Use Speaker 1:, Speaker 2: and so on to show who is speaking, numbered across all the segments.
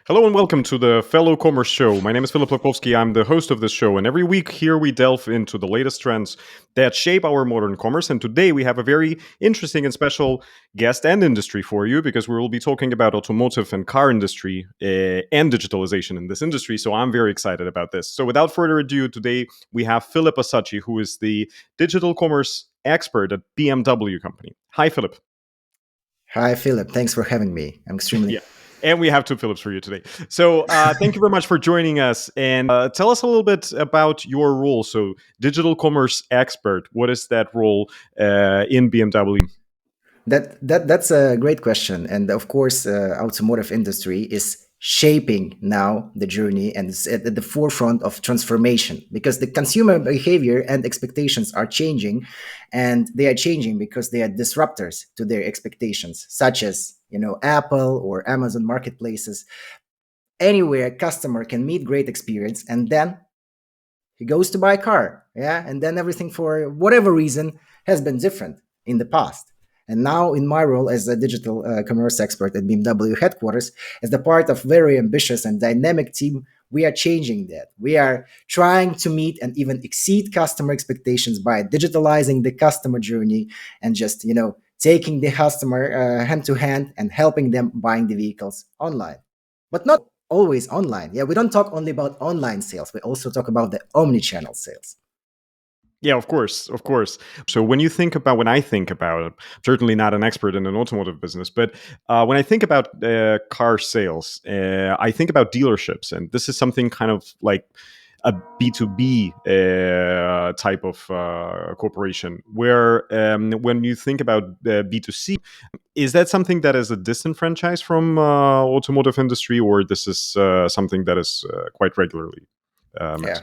Speaker 1: Hello and welcome to the Fellow Commerce Show. My name is Filipp Osadchii. I'm the host of this show, and every week here we delve into the latest trends that shape our modern commerce. And today we have a very interesting and special guest and industry for you because we will be talking about automotive and car industry and digitalization in this industry. So I'm very excited about this. So without further ado, today we have Filipp Osadchii, who is the digital commerce expert at BMW company. Hi, Philip.
Speaker 2: Hi, Philip. Thanks for having me. I'm extremely.
Speaker 1: Yeah. And we have two Philips for you today. So thank you very much for joining us. And tell us a little bit about your role. So digital commerce expert, what is that role in BMW?
Speaker 2: That's a great question, and of course, automotive industry is shaping now the journey and is at the forefront of transformation because the consumer behavior and expectations are changing, and they are changing because they are disruptors to their expectations, such as Apple or Amazon marketplaces. Anywhere a customer can meet great experience, and then he goes to buy a car, yeah, and then everything for whatever reason has been different in the past. And now, in my role as a digital commerce expert at BMW Headquarters, as the part of very ambitious and dynamic team, we are changing that. We are trying to meet and even exceed customer expectations by digitalizing the customer journey and just taking the customer hand to hand and helping them buying the vehicles online, but not always online. Yeah, we don't talk only about online sales. We also talk about the omnichannel sales.
Speaker 1: Yeah, of course, of course. So when I think about, certainly not an expert in an automotive business, but when I think about car sales, I think about dealerships, and this is something kind of like a B2B type of corporation, where when you think about B2C, is that something that is a distant franchise from automotive industry, or this is something that is quite regularly met?
Speaker 2: Yeah.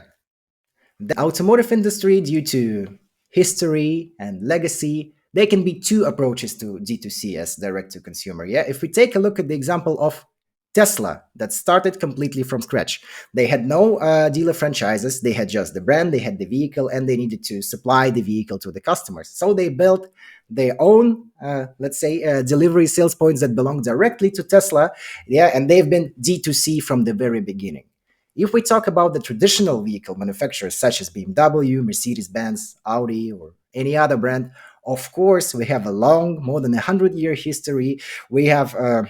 Speaker 2: The automotive industry, due to history and legacy, there can be two approaches to D2C as direct to consumer. Yeah, if we take a look at the example of Tesla, that started completely from scratch. They had no dealer franchises, they had just the brand, they had the vehicle, and they needed to supply the vehicle to the customers. So they built their own, let's say, delivery sales points that belong directly to Tesla. Yeah, and they've been D2C from the very beginning. If we talk about the traditional vehicle manufacturers such as BMW, Mercedes Benz, Audi, or any other brand, of course, we have a long, more than 100-year history. We have a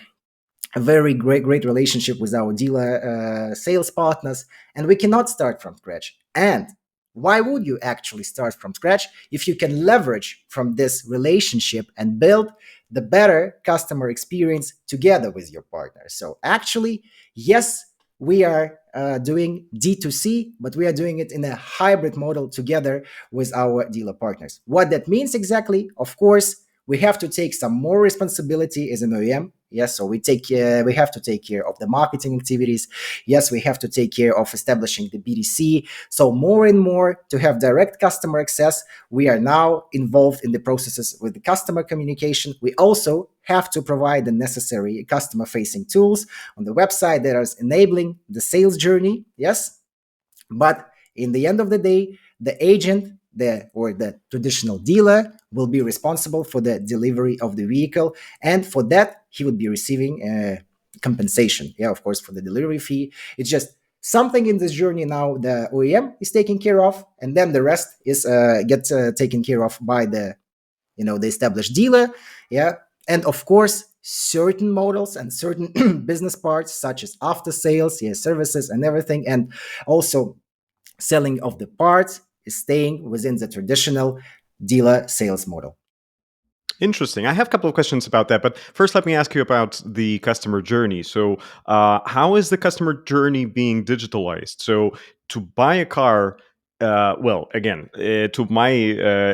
Speaker 2: very great relationship with our dealer sales partners, and we cannot start from scratch. And why would you actually start from scratch if you can leverage from this relationship and build the better customer experience together with your partner? So actually, yes, we are doing D2C, but we are doing it in a hybrid model together with our dealer partners. What that means exactly, of course, we have to take some more responsibility as an OEM. Yes, so we have to take care of the marketing activities. Yes, we have to take care of establishing the BDC. So more and more to have direct customer access, we are now involved in the processes with the customer communication. We also have to provide the necessary customer facing tools on the website that are enabling the sales journey. Yes, but in the end of the day, the agent or the traditional dealer will be responsible for the delivery of the vehicle, and for that he would be receiving compensation. Yeah, of course, for the delivery fee. It's just something in this journey now the OEM is taking care of, and then the rest is gets taken care of by the established dealer. Yeah, and of course certain models and certain business parts such as after sales, yeah, services and everything, and also selling of the parts is staying within the traditional dealer sales model.
Speaker 1: Interesting. I have a couple of questions about that, but first, let me ask you about the customer journey. So, how is the customer journey being digitalized? So, to buy a car, well, again, to my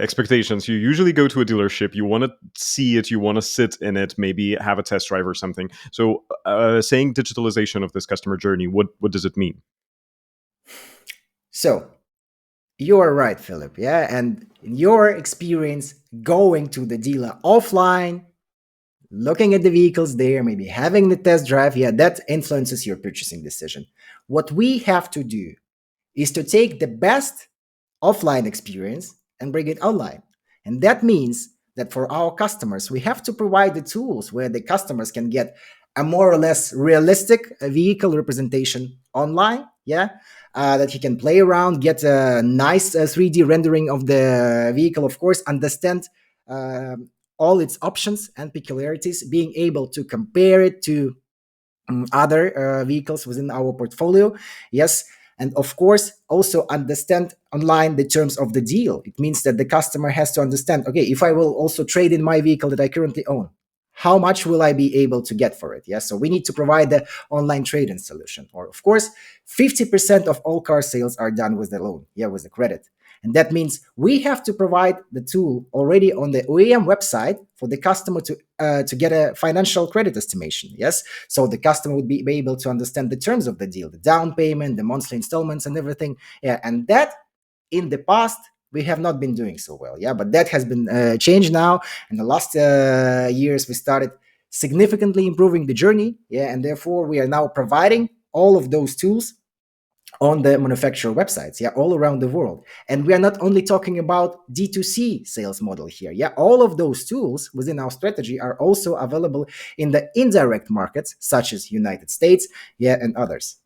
Speaker 1: expectations, you usually go to a dealership, you want to see it, you want to sit in it, maybe have a test drive or something. So, saying digitalization of this customer journey, what does it mean?
Speaker 2: So you are right, Philip. Yeah, and in your experience going to the dealer offline, looking at the vehicles there, maybe having the test drive, yeah, that influences your purchasing decision. What we have to do is to take the best offline experience and bring it online. And that means that for our customers, we have to provide the tools where the customers can get a more or less realistic vehicle representation online, yeah, that he can play around, get a nice 3D rendering of the vehicle, of course, understand all its options and peculiarities, being able to compare it to other vehicles within our portfolio. Yes. And of course, also understand online the terms of the deal. It means that the customer has to understand, okay, if I will also trade in my vehicle that I currently own, how much will I be able to get for it? Yes. So we need to provide the online trade-in solution. Or of course, 50% of all car sales are done with the loan, yeah, with the credit. And that means we have to provide the tool already on the OEM website for the customer to get a financial credit estimation. Yes. So the customer would be able to understand the terms of the deal, the down payment, the monthly installments, and everything. Yeah. And that in the past, we have not been doing so well. Yeah. But that has been changed now. In the last years, we started significantly improving the journey. Yeah. And therefore, we are now providing all of those tools on the manufacturer websites, yeah, all around the world. And we are not only talking about D2C sales model here. Yeah, all of those tools within our strategy are also available in the indirect markets, such as United States, yeah, and others.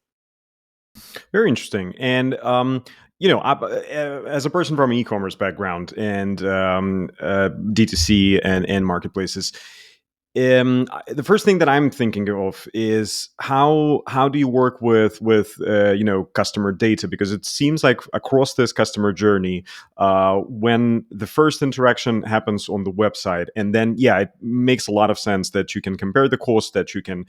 Speaker 1: Very interesting. And as a person from an e-commerce background and D2C and marketplaces, the first thing that I'm thinking of is how do you work with customer data, because it seems like across this customer journey, when the first interaction happens on the website, and then it makes a lot of sense that you can compare the cost, that you can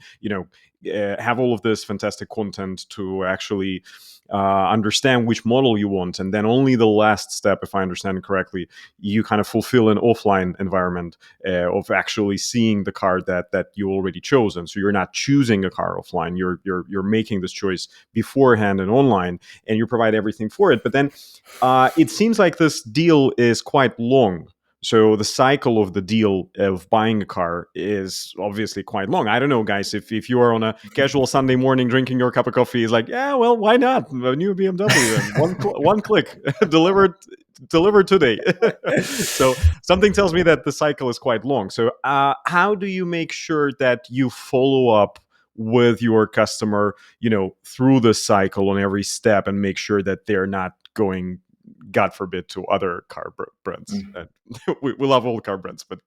Speaker 1: have all of this fantastic content to actually understand which model you want, and then only the last step, if I understand correctly, you kind of fulfill an offline environment of actually seeing the car that you already chosen. So you're not choosing a car offline; you're making this choice beforehand and online, and you provide everything for it. But then it seems like this deal is quite long. So the cycle of the deal of buying a car is obviously quite long. I don't know, guys, if you are on a casual Sunday morning drinking your cup of coffee, is like, yeah, well, why not? A new BMW, and one click, delivered today. So something tells me that the cycle is quite long. So how do you make sure that you follow up with your customer, through the cycle on every step, and make sure that they're not going, God forbid, to other car brands?
Speaker 2: Mm.
Speaker 1: And we love all car brands, but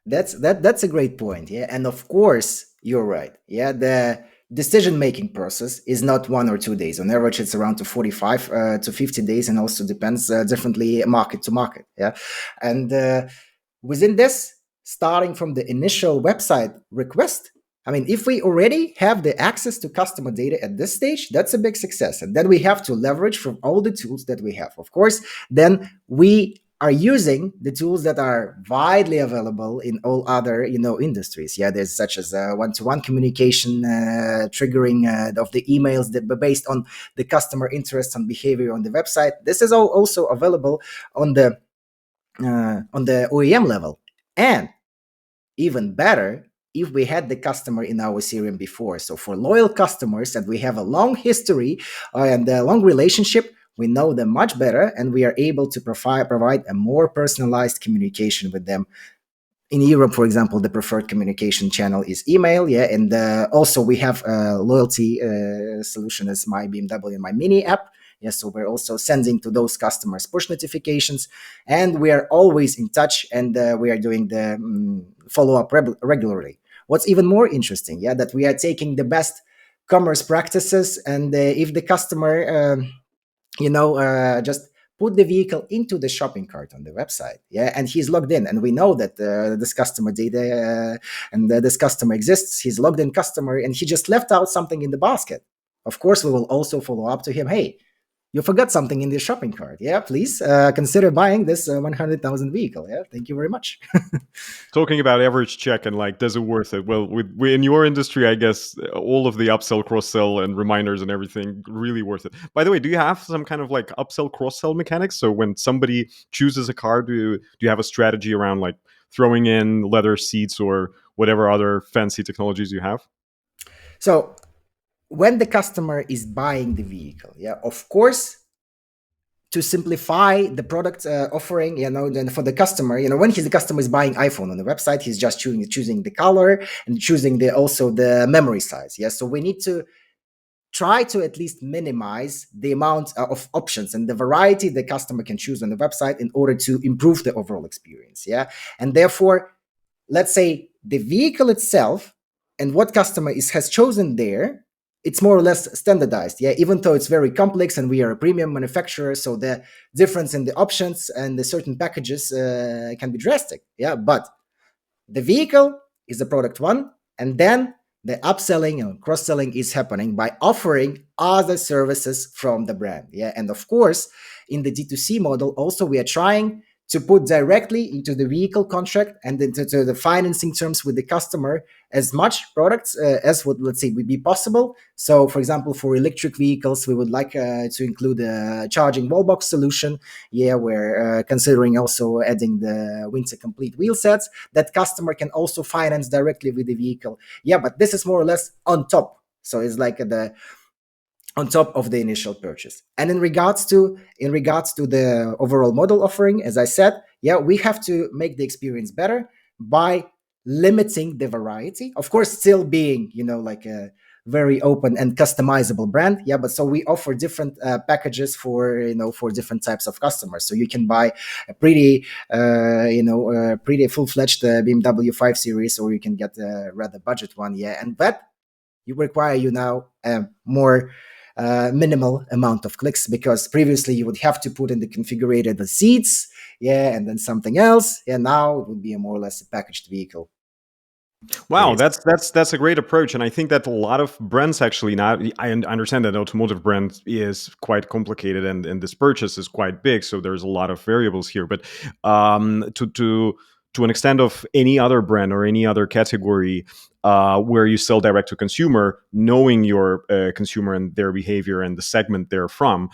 Speaker 2: That's a great point. Yeah. And of course, you're right. Yeah. The decision making process is not 1 or 2 days. On average, it's around to 45 to 50 days, and also depends differently market to market. Yeah. And within this, starting from the initial website request, I mean, if we already have the access to customer data at this stage, that's a big success. And then we have to leverage from all the tools that we have. Of course, then we are using the tools that are widely available in all other industries. Yeah, there's such as one-to-one communication, triggering of the emails that based on the customer interest and behavior on the website. This is all also available on the OEM level. And even better, if we had the customer in our CRM before. So for loyal customers that we have a long history and a long relationship, we know them much better, and we are able to provide a more personalized communication with them. In Europe, for example, the preferred communication channel is email. Yeah, and also we have a loyalty solution as My BMW and My Mini app. Yeah, so we're also sending to those customers push notifications, and we are always in touch, and we are doing the follow up regularly. What's even more interesting, yeah, that we are taking the best commerce practices, and if the customer just put the vehicle into the shopping cart on the website, yeah, and he's logged in, and we know that this customer data and this customer exists, he's logged in customer, and he just left out something in the basket. Of course, we will also follow up to him, hey, you forgot something in the shopping cart, yeah, please consider buying this 100,000 vehicle, yeah, thank you very much.
Speaker 1: talking about average check and like, does it worth it? Well, in your industry, I guess all of the upsell, cross sell, and reminders and everything really worth it. By the way, do you have some kind of like upsell, cross sell mechanics? So when somebody chooses a car, do you have a strategy around like throwing in leather seats or whatever other fancy technologies you have?
Speaker 2: So when the customer is buying the vehicle, yeah, of course, to simplify the product offering, then for the customer, when the customer is buying iPhone on the website, he's just choosing the color and choosing the also the memory size. Yeah, so we need to try to at least minimize the amount of options and the variety the customer can choose on the website in order to improve the overall experience. Yeah, and therefore, let's say the vehicle itself and what customer has chosen there, it's more or less standardized. Yeah, even though it's very complex and we are a premium manufacturer, so the difference in the options and the certain packages can be drastic. Yeah, but the vehicle is the product one, and then the upselling and cross-selling is happening by offering other services from the brand. Yeah, and of course, in the D2C model, also we are trying to put directly into the vehicle contract and into the financing terms with the customer as much products as would, let's say, would be possible. So, for example, for electric vehicles, we would like to include a charging wall box solution. Yeah, we're considering also adding the winter complete wheel sets that customer can also finance directly with the vehicle. Yeah, but this is more or less on top. So it's like the on top of the initial purchase. And in regards to the overall model offering, as I said, yeah, we have to make the experience better by limiting the variety, of course, still being like a very open and customizable brand. Yeah, but so we offer different packages for different types of customers, so you can buy a pretty full-fledged BMW 5 Series, or you can get a rather budget one. Yeah, and that you require now more minimal amount of clicks, because previously you would have to put in the configurator the seats, yeah, and then something else. Yeah, now it would be a more or less a packaged vehicle.
Speaker 1: Wow,
Speaker 2: Yes.
Speaker 1: that's a great approach, and I think that a lot of brands actually not. I understand that automotive brand is quite complicated, and this purchase is quite big, so there's a lot of variables here. But to an extent of any other brand or any other category where you sell direct to consumer, knowing your consumer and their behavior and the segment they're from,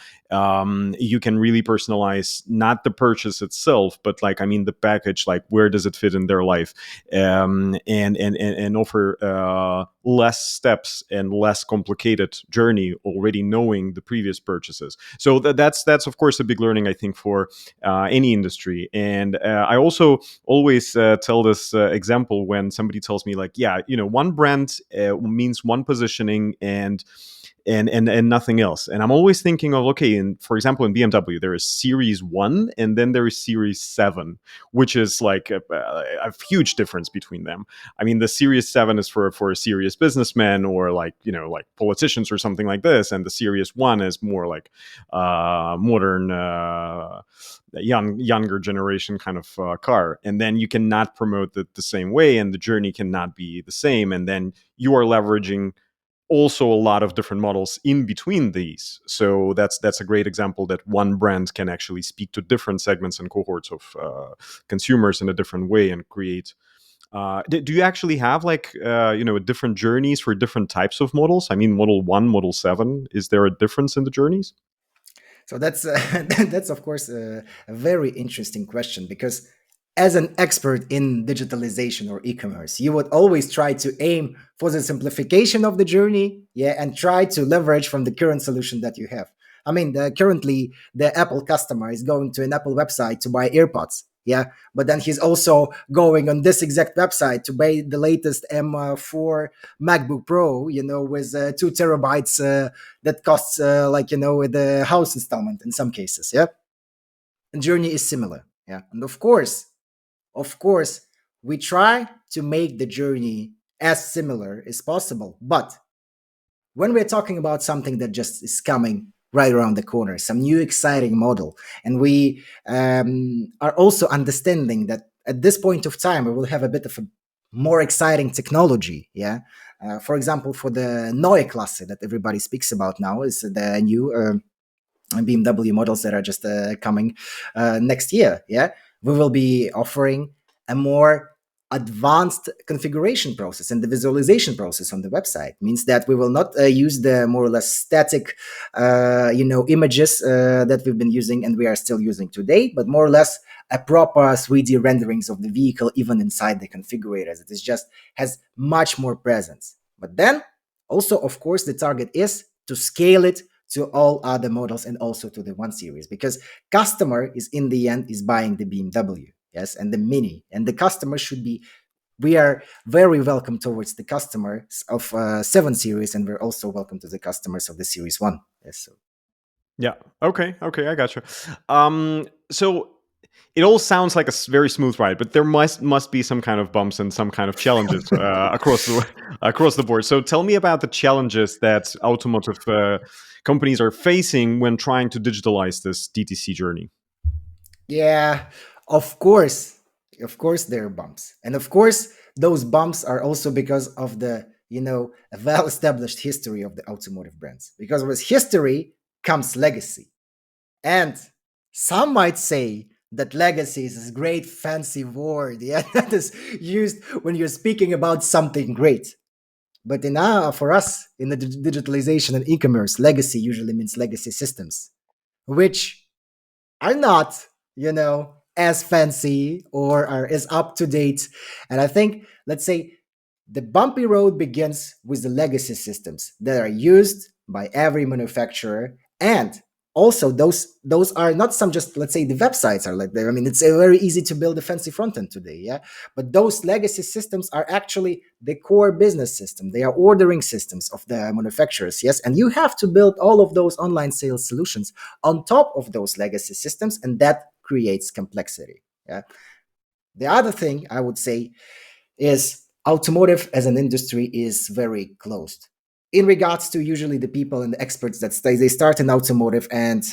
Speaker 1: you can really personalize not the purchase itself, but like, I mean, the package, like where does it fit in their life, and offer less steps and less complicated journey already knowing the previous purchases. So that's of course a big learning, I think, for any industry. And I also always tell this example when somebody tells me, like, yeah, one brand means one positioning and nothing else. And I'm always thinking of, okay, and for example, in BMW, there is Series 1 and then there is Series 7, which is like a huge difference between them. I mean, the Series 7 is for a serious businessman, or like, like politicians or something like this. And the Series 1 is more like modern, younger generation kind of car. And then you cannot promote it the same way, and the journey cannot be the same. And then you are leveraging also a lot of different models in between these. So that's a great example that one brand can actually speak to different segments and cohorts of consumers in a different way and create. Do you actually have like different journeys for different types of models? I mean, Model 1, Model 7. Is there a difference in the journeys?
Speaker 2: So that's that's of course a very interesting question, because as an expert in digitalization or e-commerce, you would always try to aim for the simplification of the journey, yeah, and try to leverage from the current solution that you have. I mean, currently the Apple customer is going to an Apple website to buy AirPods, yeah, but then he's also going on this exact website to buy the latest M4 MacBook Pro, with 2 terabytes that costs with the house installment in some cases, yeah. And journey is similar, yeah, and of course, we try to make the journey as similar as possible. But when we're talking about something that just is coming right around the corner, some new exciting model, and we are also understanding that at this point of time, we will have a bit of a more exciting technology. Yeah. For example, for the Neue Klasse that everybody speaks about now, is the new BMW models that are just coming next year. Yeah, we will be offering a more advanced configuration process and the visualization process on the website. Means that we will not use the more or less static, images that we've been using and we are still using today, but more or less a proper 3D renderings of the vehicle, even inside the configurators. It is just has much more presence. But then also, of course, the target is to scale it to all other models and also to the 1 Series, because customer is in the end is buying the BMW, yes, and the Mini, and the customer should be, we are very welcome towards the customers of 7 Series, and we're also welcome to the customers of the Series 1. Yes, so
Speaker 1: Yeah. Okay. Okay. I got you. So it all sounds like a very smooth ride, but there must be some kind of bumps and some kind of challenges across the across the board. So tell me about the challenges that automotive companies are facing when trying to digitalize this DTC journey.
Speaker 2: yeah, of course, of course there are bumps, and of course those bumps are also because of the, a well-established history of the automotive brands. Because with history comes legacy, and some might say that legacy is a great fancy word, yeah, that is used when you're speaking about something great. But for us in the digitalization and e-commerce, legacy usually means legacy systems, which are not, as fancy or are as up to date. And I think, let's say, the bumpy road begins with the legacy systems that are used by every manufacturer, and also those are not some, just let's say the websites are like there. I mean, it's very easy to build a fancy front end today, yeah. But those legacy systems are actually the core business system. They are ordering systems of the manufacturers, yes, and you have to build all of those online sales solutions on top of those legacy systems, and that creates complexity. Yeah. The other thing I would say is automotive as an industry is very closed in regards to usually the people and the experts that they start in automotive and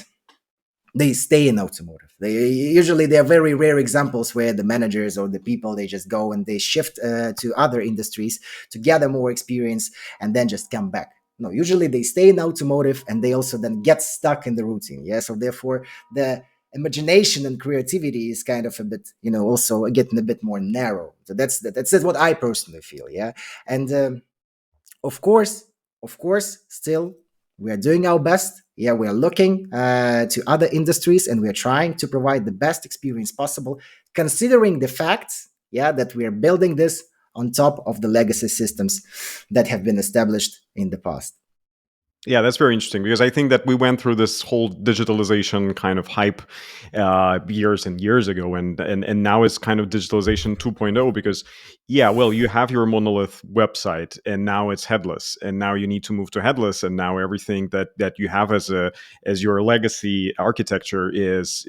Speaker 2: they stay in automotive. They are very rare examples where the managers or the people, they just go and they shift to other industries to gather more experience and then just come back. No, usually they stay in automotive and they also then get stuck in the routine. Yeah, so therefore the imagination and creativity is kind of a bit, also getting a bit more narrow. So that's what I personally feel. Yeah, and of course, still we are doing our best. Yeah, we are looking to other industries and we are trying to provide the best experience possible, considering the facts, yeah, that we are building this on top of the legacy systems that have been established in the past.
Speaker 1: Yeah, that's very interesting because I think that we went through this whole digitalization kind of hype years and years ago, and now it's kind of digitalization 2.0 because yeah, well, you have your monolith website and now it's headless, and now you need to move to headless, and now everything that you have as your legacy architecture is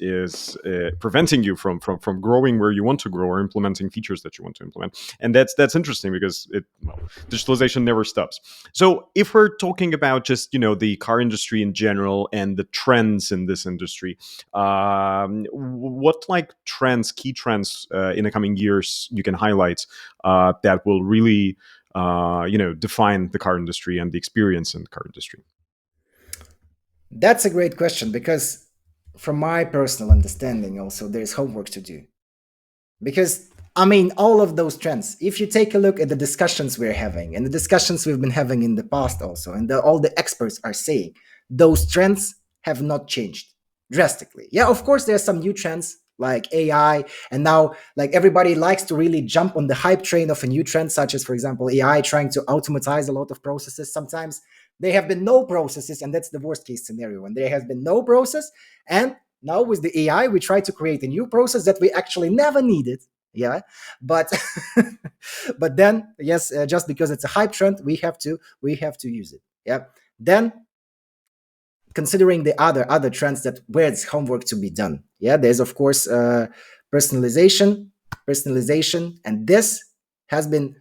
Speaker 1: preventing you from growing where you want to grow or implementing features that you want to implement, and that's interesting because digitalization never stops. So if we're talking about just the car industry in general and the trends in this industry, what like trends, key trends in the coming years you can highlight that will really define the car industry and the experience in the car industry?
Speaker 2: That's a great question because, from my personal understanding, also there's homework to do. Because, I mean, all of those trends, if you take a look at the discussions we're having and the discussions we've been having in the past also, and all the experts are saying, those trends have not changed drastically. Yeah, of course, there are some new trends like AI, and now like everybody likes to really jump on the hype train of a new trend, such as, for example, AI trying to automatize a lot of processes. Sometimes there have been no processes, and that's the worst case scenario when there has been no process. And now with the AI, we try to create a new process that we actually never needed. Yeah, but but then yes, just because it's a hype trend, we have to use it. Yeah. Then considering the other trends that where it's homework to be done. Yeah, there's of course personalization, and this has been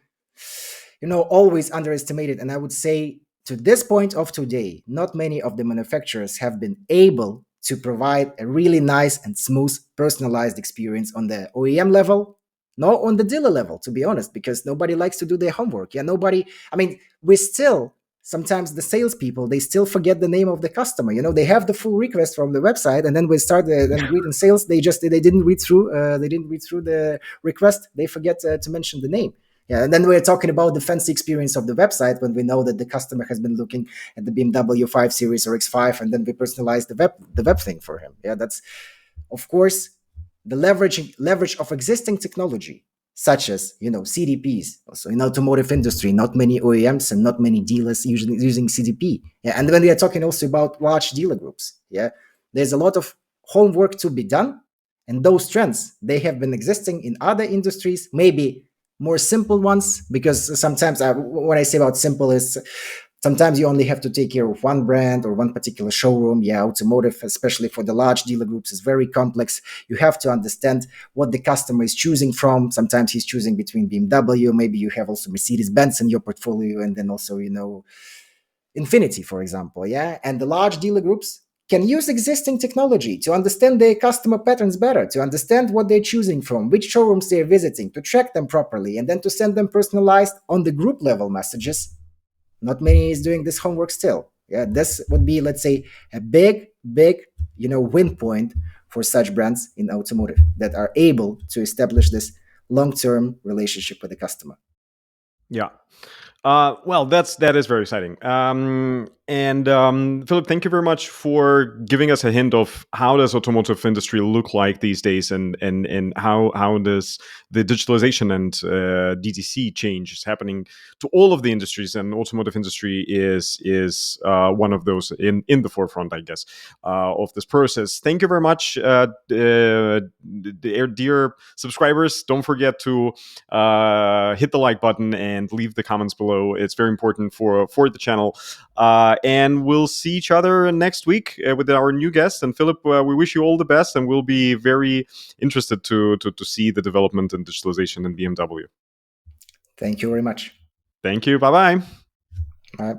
Speaker 2: always underestimated. And I would say to this point of today, not many of the manufacturers have been able to provide a really nice and smooth personalized experience on the OEM level, nor on the dealer level, to be honest, because nobody likes to do their homework. Yeah, nobody, I mean, we still, sometimes the salespeople, they still forget the name of the customer. They have the full request from the website, and then we start then greet in sales. They didn't read through the request. They forget to mention the name. Yeah, and then we're talking about the fancy experience of the website when we know that the customer has been looking at the BMW 5 Series or X5, and then we personalize the web thing for him. Yeah, that's of course the leverage of existing technology. such as CDPs. Also in automotive industry, not many OEMs and not many dealers usually using CDP. Yeah, and when we are talking also about large dealer groups, yeah, there's a lot of homework to be done, and those trends they have been existing in other industries, maybe more simple ones, because sometimes when I say about simple is sometimes you only have to take care of one brand or one particular showroom. Yeah, automotive, especially for the large dealer groups, is very complex. You have to understand what the customer is choosing from. Sometimes he's choosing between BMW, maybe you have also Mercedes Benz in your portfolio, and then also Infinity, for example. Yeah, and the large dealer groups can use existing technology to understand their customer patterns better, to understand what they're choosing from, which showrooms they're visiting, to track them properly, and then to send them personalized on the group level messages. Not many is doing this homework still. Yeah, this would be, let's say, a big win point for such brands in automotive that are able to establish this long-term relationship with the customer.
Speaker 1: Yeah. Well, that is very exciting. And Philip, thank you very much for giving us a hint of how does automotive industry look like these days, and how does the digitalization and DTC change is happening to all of the industries, and automotive industry is one of those in the forefront, I guess, of this process. Thank you very much, dear subscribers. Don't forget to hit the like button and leave the comments below. It's very important for the channel. And we'll see each other next week with our new guest. And Philip, we wish you all the best, and we'll be very interested to see the development and digitalization in BMW.
Speaker 2: Thank you very much.
Speaker 1: Thank you. Bye bye.
Speaker 2: Bye.